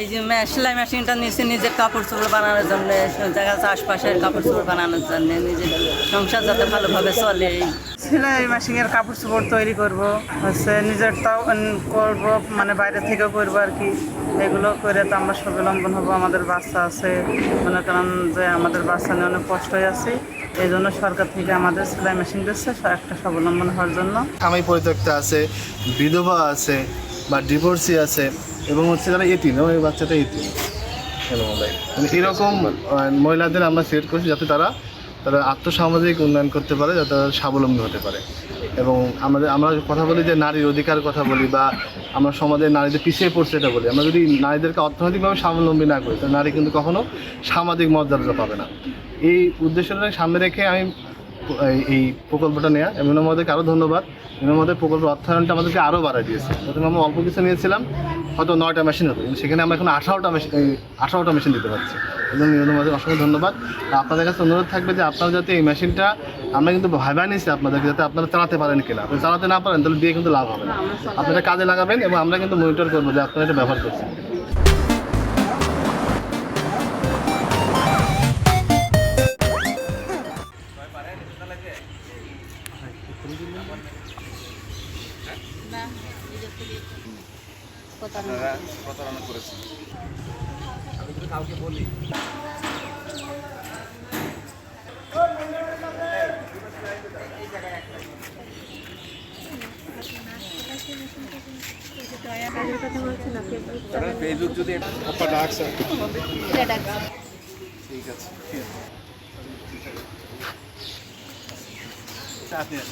এই যে সেলাই মেশিনটা নিচে নিজের কাপড় চোপড় বানানোর জন্য, জায়গা আছে আশপাশের কাপড় চোপড় বানানোর জন্য, নিজের সংসার যাতে ভালোভাবে চলে। সেলাই মেশিনের কাপড় চোপড় তৈরি করব, হচ্ছে নিজেরটাও করব, মানে বাইরে থেকেও করবো আর কি। এগুলো করে তো আমরা স্বাবলম্বন হবো। আমাদের বাচ্চা আছে, মনে করেন যে আমাদের বাচ্চা নিয়ে অনেক কষ্টই আছে। এই জন্য সরকার থেকে আমাদের সেলাই মেশিন দিচ্ছে একটা স্বাবলম্বন হওয়ার জন্য। স্বামী পরিত্যক্ত আছে, বিধবা আছে বা ডিভোর্সি আছে, এবং হচ্ছে যারা এতিম, এবং এই বাচ্চাটা এতিম। মানে এরকম মহিলাদের আমরা সিলেক্ট করছি যাতে তারা আর্থসামাজিক উন্নয়ন করতে পারে, যাতে তারা স্বাবলম্বী হতে পারে। এবং আমরা কথা বলি যে নারীর অধিকার কথা বলি, বা আমরা সমাজে নারীদের পিছিয়ে পড়ছে এটা বলি। আমরা যদি নারীদেরকে অর্থনৈতিকভাবে স্বাবলম্বী না করি, তাহলে নারী কিন্তু কখনো সামাজিক মর্যাদা পাবে না। এই উদ্দেশ্যটা সামনে রেখে আমি এই প্রকল্পটা নেওয়া, এবং আমাদেরকে আরও ধন্যবাদ। আমাদের প্রকল্পের অর্থায়নটা আমাদেরকে আরও বাড়ায় দিয়েছে। প্রথমে আমরা অল্প কিছু নিয়েছিলাম, হয়তো 9টা মেশিন হতো, কিন্তু সেখানে আমরা এখন 18টা মেশিন দিতে পারছি। এই জন্য আমাদের অসংখ্য ধন্যবাদ। আপনাদের কাছে অনুরোধ থাকবে যে আপনারা যাতে এই মেশিনটা, আমরা কিন্তু ভাইবা নিয়েছি আপনাদেরকে, যাতে আপনারা চালাতে পারেন কিনা। আপনি চালাতে না পারেন তাহলে দিয়ে কিন্তু লাভ হবে না। আপনারা কাজে লাগাবেন, এবং আমরা কিন্তু মনিটর করবো যে আপনারা এটা ব্যবহার করছেন। প্রতারণা করেছেন। আমি কিন্তু কাউকে বলি ফেসবুক যদি ডাকছে, ঠিক আছে।